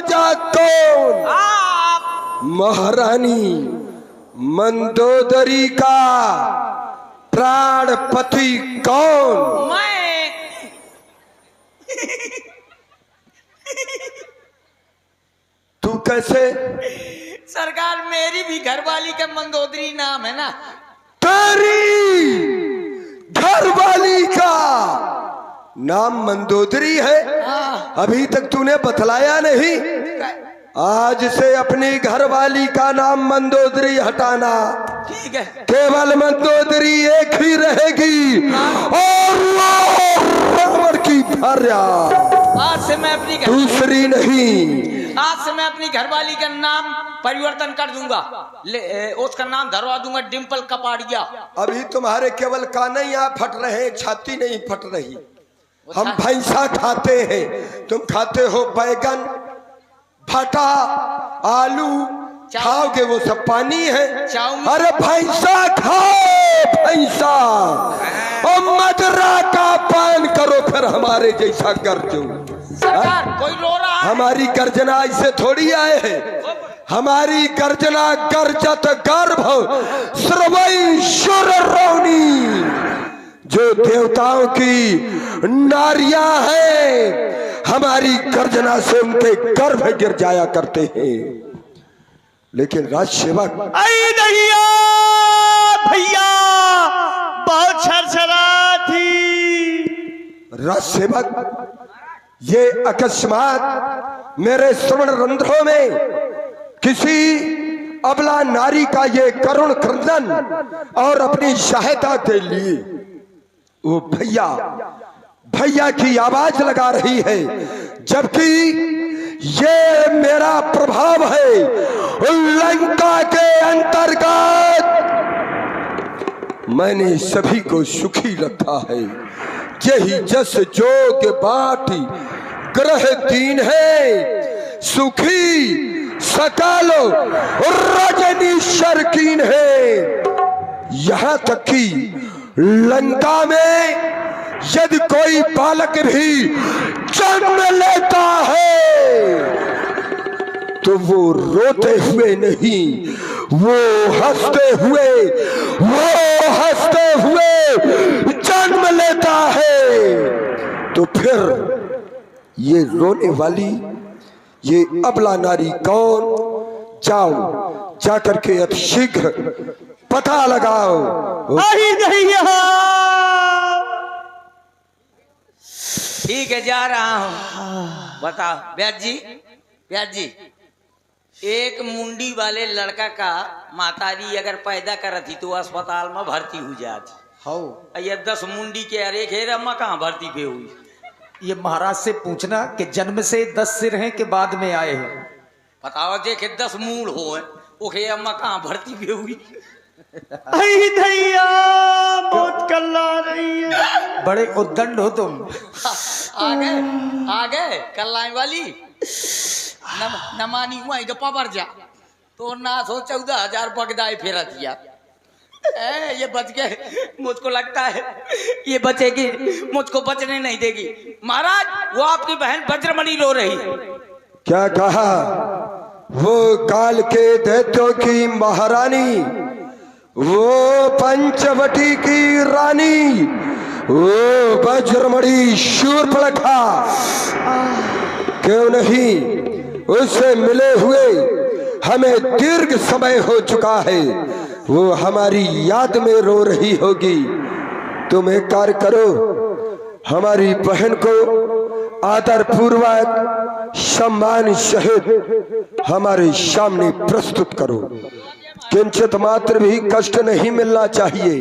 राजा कौन? महारानी मंदोदरी का प्राणपति कौन? मैं। तू कैसे? सरकार मेरी भी घरवाली का मंदोदरी नाम है ना। तेरी घरवाली का नाम मंदोदरी है? अभी तक तूने बतलाया नहीं। आज से अपनी घरवाली का नाम मंदोदरी हटाना। ठीक है। केवल मंदोदरी एक ही रहेगी और रावण की भार्या आज से मैं अपनी दूसरी नहीं। आज से मैं अपनी घरवाली का नाम परिवर्तन कर दूंगा। उसका नाम धरवा दूंगा डिम्पल कपाड़िया। अभी तुम्हारे केवल कान यहाँ फट रहे, छाती नहीं फट रही। हम भैंसा खाते हैं, तुम खाते हो बैगन, भाटा, आलू खाओगे वो सब पानी है। अरे भैंसा खाओ, भैंसा और मदरा का पान करो, फिर हमारे जैसा गर्जो। सरकार कोई रो रहा है। हमारी गर्जना ऐसे थोड़ी आए हैं। हमारी गर्जना गर्जत गर्भ सर्वेश्वर रौनी, जो देवताओं की नारियां हैं, हमारी गर्जना से उनके गर्भ गिर जाया करते हैं। लेकिन राज सेवक भैया भैया बहुत छरछरा थी। राज सेवक ये अकस्मात मेरे श्रवण रंध्रों में किसी अबला नारी का ये करुण क्रंदन और अपनी सहायता के लिए वो भैया भैया की आवाज लगा रही है, जबकि ये मेरा प्रभाव है लंका के अंतर्गत। मैंने सभी को सुखी रखा है। यही जस जोग बाटी ग्रह दीन है, सुखी सकालो रजनीश्वर कीन है। यहां तक कि लंका में यदि कोई बालक भी जन्म लेता है तो वो रोते हुए नहीं, वो हंसते हुए जन्म लेता है। तो फिर ये रोने वाली ये अबला नारी कौन? जाओ जाकर के अति शीघ्र पता लगाओ। ठीक है जा रहा हूँ। बताओ व्यास जी, एक मुंडी वाले लड़का का मातारी अगर पैदा करती तो अस्पताल में भर्ती हो जाती। हाँ ये 10 मुंडी के अरे खेरमा कहाँ भर्ती पे हुई? ये महाराज से पूछना कि जन्म से 10 सिर हैं के बाद में आए हैं। बताओ देखे 10 मूड हो ओखे अम्मा कहाँ भर्ती पे हुई? भैया बहुत कल्ला रही है। बड़े उद्दंड हो तुम। आ गए कल्लाई वाली नमानी हुआ तो पबर जा तो ना सो 14,000 बगदाई फेरा दिया। ये बच गए। मुझको लगता है ये बचेगी, मुझको बचने नहीं देगी। महाराज वो आपकी बहन वज्रमणि रो रही। क्या कहा? वो काल के दैत्यों की महारानी, वो पंचवटी की रानी, वो वज्रमणि शूर्पणखा क्यों नहीं, उससे मिले हुए हमें दीर्घ समय हो चुका है। वो हमारी याद में रो रही होगी। तुम एक कार्य करो, हमारी बहन को आदर पूर्वक सम्मान सहित हमारे सामने प्रस्तुत करो। किंचित मात्र भी कष्ट नहीं मिलना चाहिए।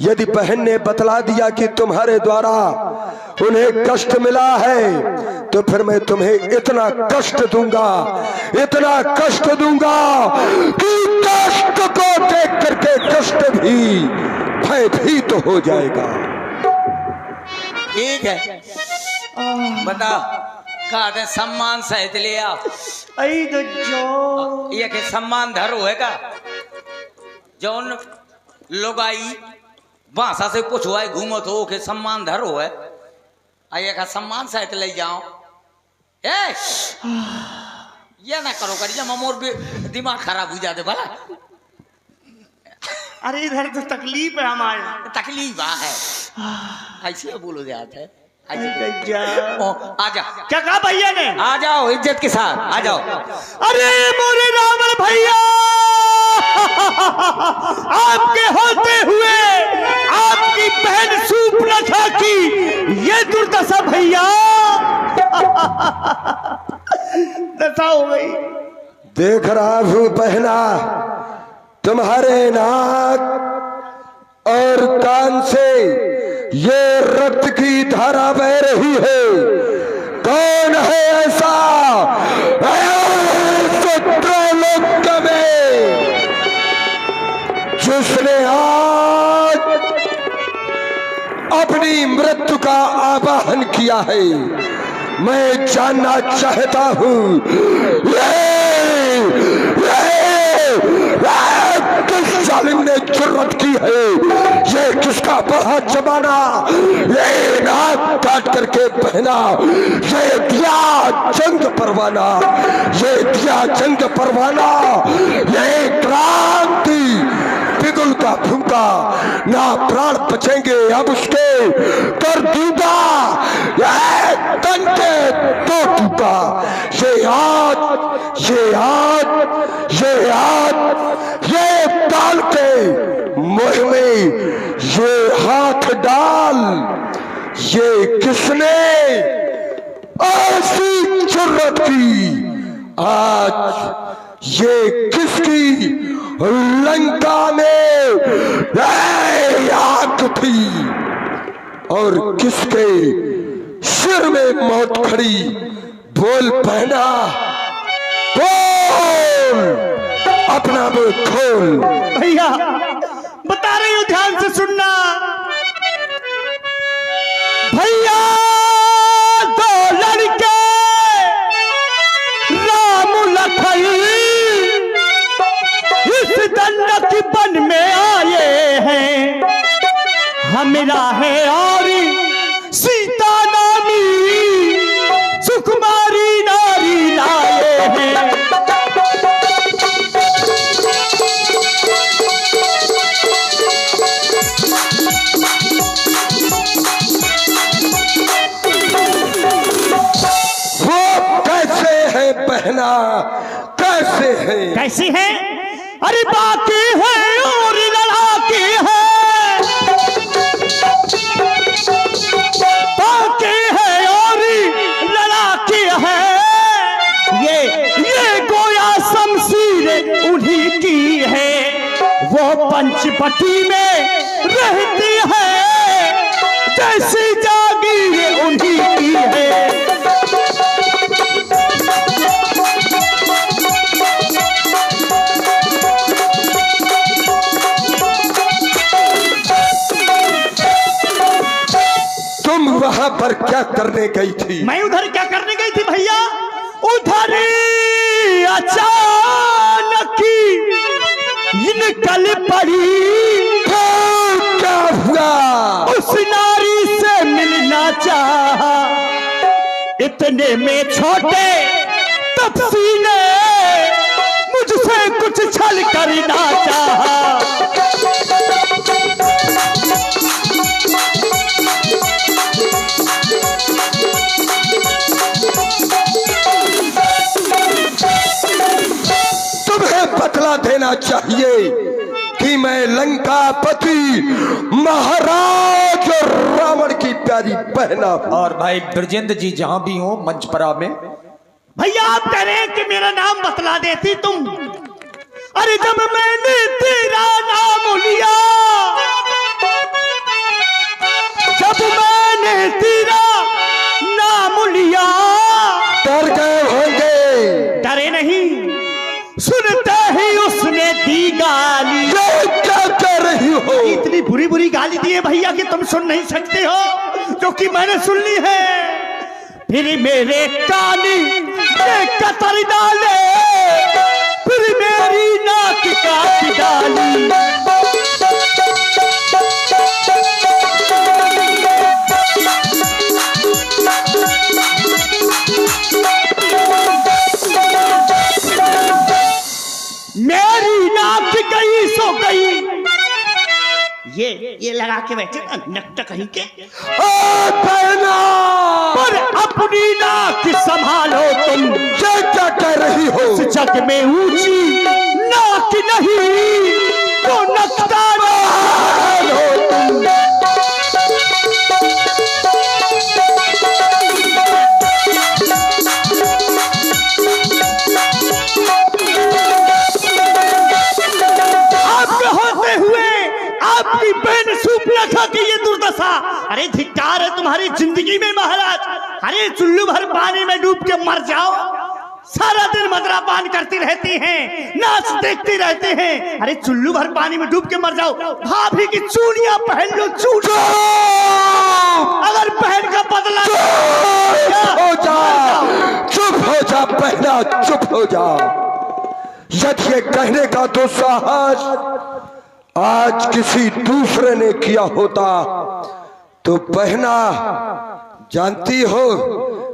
यदि बहन ने बतला दिया कि तुम्हारे द्वारा उन्हें कष्ट मिला है तो फिर मैं तुम्हें इतना कष्ट दूंगा कि कष्ट को देख करके कष्ट भी भयभीत हो जाएगा। ठीक है बताओ कहा सम्मान सहित ले आओ। ये के सम्मान धरो है का जौन लोगाई भाषा से कुछ हुआ घूमो तो के सम्मान धरो है। आइए का सम्मान सहित ले जाओ। ये ना करो करिए मोर भी दिमाग खराब हो जाते भला। अरे इधर तो तकलीफ है हमारे। तकलीफ है ऐसे बोलो जाते है। आजा। क्या कहा भैया ने? आ जाओ इज्जत के साथ आ जाओ। अरे मोरे रावण भैया, आपके होते हुए आपकी बहन सूप न खाकी, ये दुर्दशा भैया। दशा हो गई। देख रहा हूं बहना, तुम्हारे नाक और कान से ये रक्त की धारा बह रही है। कौन है ऐसा त्रैलोक्य में जिसने आज अपनी मृत्यु का आवाहन किया है? मैं जानना चाहता हूं किस जालिम ने जुर्रत की है, ये किसका बड़ा जमाना, ये नाक काट करके पहना, ये दिया जंग परवाना, ये दिया जंग परवाना, ये क्रांति बिगुल का फूंका, ना प्राण बचेंगे अब उसके, कर दूंगा तन के तो टूटा। ये याद ये याद ये याद ये डाल के मुंह में ये हाथ डाल, ये किसने ऐसी जुर्रत की? आज ये किसकी लंका में आग थी और किसके सिर में मौत खड़ी? बोल पहना, बोल, अपना मुंह खोल। भैया बता रही हूं, ध्यान से सुनना। भैया दो लड़के राम लखन इस दंडक वन में आए हैं, हमरा है और सीता नामी सुकुमारी नारी लाए हैं। वो कैसे है बहना, कैसे है? कैसी है? अरे बाकी है और लड़ाकी है, बाकी है और लड़ाकी है। ये गोया शमशीर उन्हीं की है, वो पंचवटी में रहती है, जैसी जागीर उन्हीं की है। तुम वहां पर क्या करने गई थी? मैं उधर क्या करने गई थी भैया? उधर अचानक निकल पड़ी। क्या हुआ? उस नारी से मिलना चाहा, इतने में छोटे तपसी ने मुझसे कुछ छल करना चाहा। बतला देना चाहिए कि मैं लंकापति महाराज रावण की प्यारी बहना। और भाई ब्रजेंद्र जी जहां भी हो मंचपरा में, भैया आप कह रहे हैं कि मेरा नाम बतला देती तुम। अरे जब मैंने तेरा नाम लिया, जब मैंने तेरा नाम लिया, डर गए होंगे? डरे नहीं, सुनते ही उसने दी गाली। क्या कह रही हो? इतनी बुरी बुरी गाली दी है भैया कि तुम सुन नहीं सकते हो, जो कि मैंने सुन ली है। फिर मेरे कानी ने कतर डाले, फिर मेरी नाक काट डाली। ये लगा के बैठे नकटा कहीं के। ओ बहना, पर अपनी नाक संभालो तुम, ये क्या कह रही हो? इस जग में ऊंची नाक नहीं तो नकटा हो तुम। आपकी बहन सूपलखा की ये दुर्दशा, अरे धिक्कार है तुम्हारी जिंदगी में महाराज। अरे चुल्लू भर पानी में डूब के मर जाओ, सारा दिन मदरा पान करती रहती हैं, नाच देखती रहते हैं। अरे चुल्लू भर पानी में डूब के मर जाओ, भाभी की चूड़ियां पहन लो, चूड़ियां। अगर बहन का बदला हो जा, चुप हो जा बहना, चुप हो जा। यदि ये कहने का दुस्साहस आज किसी दूसरे ने किया होता तो बहना जानती हो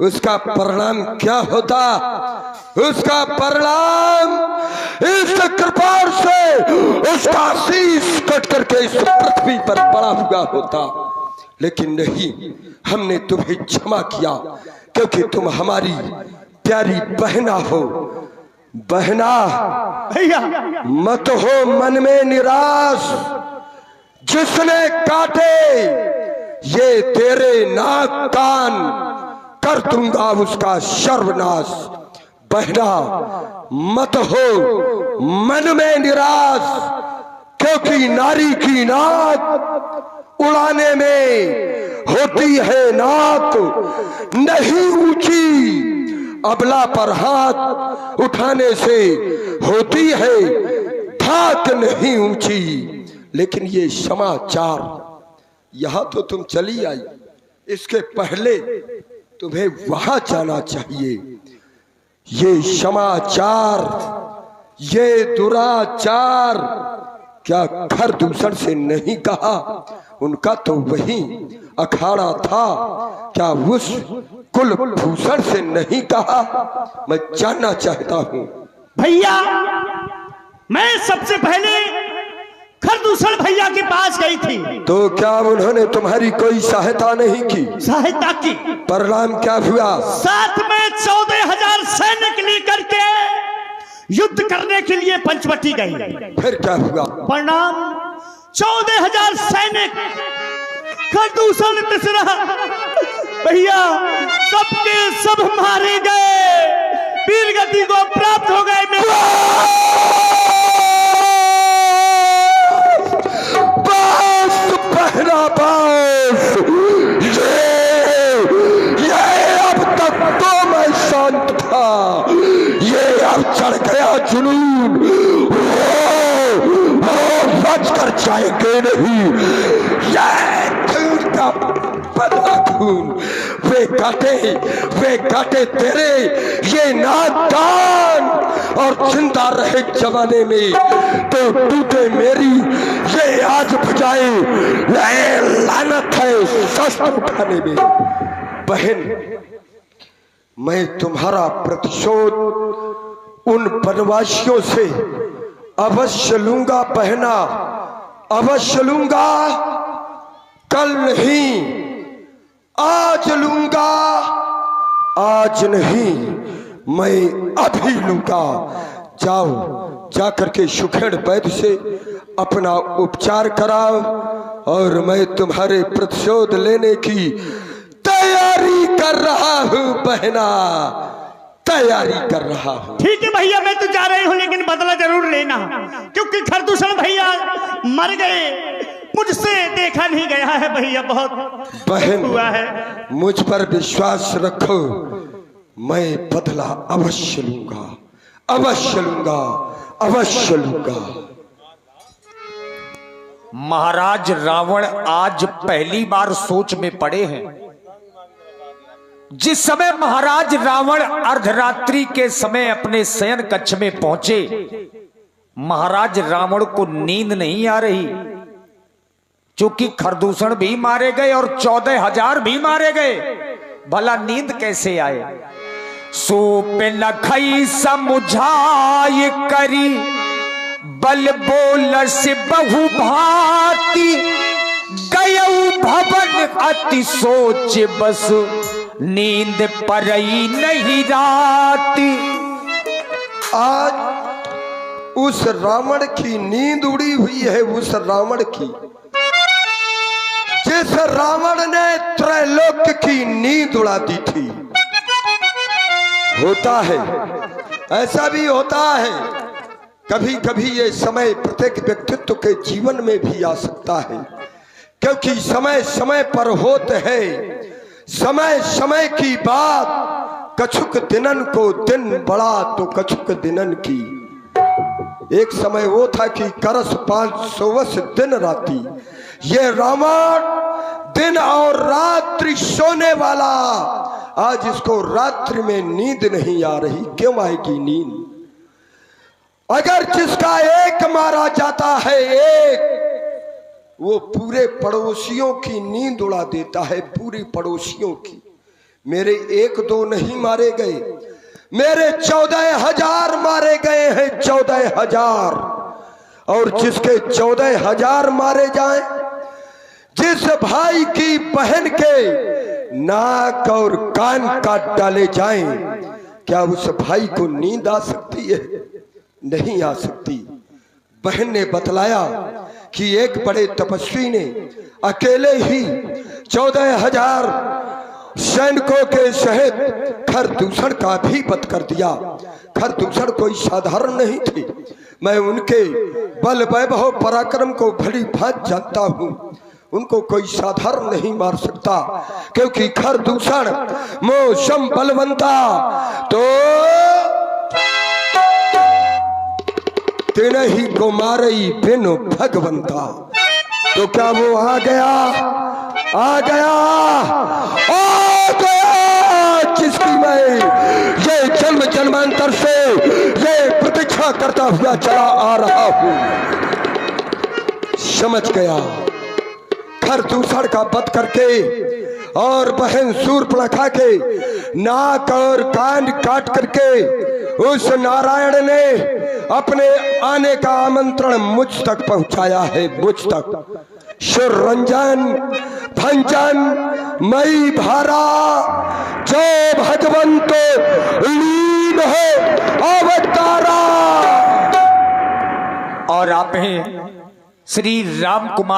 उसका परिणाम क्या होता? उसका परिणाम इस कृपाण से उसका शीश कट करके इस पृथ्वी पर पड़ा हुआ होता। लेकिन नहीं, हमने तुम्हें क्षमा किया क्योंकि तुम हमारी प्यारी बहना हो। बहना भैया मत हो मन में निराश, जिसने काटे ये तेरे नाक कान कर दूंगा उसका सर्वनाश। बहना मत हो मन में निराश, क्योंकि नारी की नाक उड़ाने में होती है नाक नहीं ऊंची, अबला पर हाथ उठाने से होती है धाक नहीं ऊंची। लेकिन ये समाचार यहां तो तुम चली आई, इसके पहले तुम्हें वहां जाना चाहिए। ये समाचार, ये दुराचार क्या खरदूषण से नहीं कहा? उनका तो वही अखाड़ा था, क्या उस कुलभूषण से नहीं कहा? मैं जानना चाहता हूँ। भैया मैं सबसे पहले खरदूषण भैया के पास गई थी, तो क्या उन्होंने तुम्हारी कोई सहायता नहीं की? सहायता की। परिणाम क्या हुआ? साथ में 14,000 सैनिक लेकर के युद्ध करने के लिए पंचवटी गई। फिर क्या हुआ? परिणाम 14,000 सैनिक खरदूषण तीसरा भैया सबके सब मारे गए, वीर गति को प्राप्त हो गए। बस बहना बस, ये अब तक तो मैं शांत था, ये अब चढ़ गया जुनून। बच कर जाएंगे नहीं, ये खून का बदला खून। वे काटे तेरे ये नादान, और जिंदा रहे जमाने में तो टूटे मेरी ये आज बजाए लानत है शस्त्र उठाने में। बहन मैं तुम्हारा प्रतिशोध उन वनवासियों से अवश्य लूंगा बहना, अवश्य लूंगा। कल नहीं आज लूंगा, आज नहीं मैं अभी लूंगा। जाओ जाकर के सुखेड़ वैद्य से अपना उपचार कराओ, और मैं तुम्हारे प्रतिशोध लेने की तैयारी कर रहा हूँ बहना, तैयारी कर रहा हूँ। ठीक है भैया मैं तो जा रही हूँ, लेकिन बदला जरूर लेना, क्योंकि खरदूषण भैया मर गए, मुझसे देखा नहीं गया है भैया, बहुत बहन हुआ है। मुझ पर विश्वास रखो, मैं बदला अवश्य लूंगा, अवश्य लूंगा, अवश्य लूंगा। महाराज रावण आज पहली बार सोच में पड़े हैं। जिस समय महाराज रावण अर्धरात्रि के समय अपने शयन कक्ष में पहुंचे, महाराज रावण को नींद नहीं आ रही, क्योंकि खरदूषण भी मारे गए और 14,000 भी मारे गए। भला नींद कैसे आए? सो पे नखई समुझाई करी बल बोलस बहु भांति गयऊ भवन अति सोच बस नींद परई नहीं राती। आज उस रावण की नींद उड़ी हुई है, उस रावण की, जिस रावण ने त्रैलोक की नींद उड़ा दी थी। होता है, ऐसा भी होता है, कभी कभी ये समय प्रत्येक व्यक्तित्व के जीवन में भी आ सकता है, क्योंकि समय समय पर होते हैं। समय समय की बात, कछुक दिनन को दिन बड़ा तो कछुक दिनन की। एक समय वो था कि करस 500 दिन राती। ये रावण दिन और रात्रि सोने वाला, आज इसको रात्रि में नींद नहीं आ रही। क्यों आएगी नींद? अगर जिसका एक मारा जाता है, एक, वो पूरे पड़ोसियों की नींद उड़ा देता है, पूरी पड़ोसियों की। मेरे 1-2 नहीं मारे गए, मेरे 14,000 मारे गए हैं, 14,000। और जिसके 14,000 मारे जाएं, जिस भाई की बहन के नाक और कान काट डाले जाएं, क्या उस भाई को नींद आ सकती है? नहीं आ सकती। बहन ने बतलाया कि एक बड़े तपस्वी ने अकेले ही 14,000 सैनिकों के सहित खरदूषण का भी वध कर दिया। खरदूषण कोई साधारण नहीं थे। मैं उनके बल वैभव पराक्रम को भली भांति जानता हूँ। उनको कोई साधारण नहीं मार सकता, क्योंकि खरदूषण मौसम बलवंता तो तेने ही को मारई बिनु भगवंता। तो क्या वो आ गया? आ गया, आ गया, जिसकी मैं ये जन्म जन्मांतर से ये प्रतीक्षा करता हुआ चला आ रहा हूं। समझ गया। खरदूषण का वध करके और बहन शूर्पणखा के नाक और कान काट करके उस नारायण ने अपने आने का आमंत्रण मुझ तक पहुंचाया है, मुझ तक। सुर रंजन भंजन मई भारा जो भगवंत लीन है अवतारा। और आप हैं श्री राम कुमार।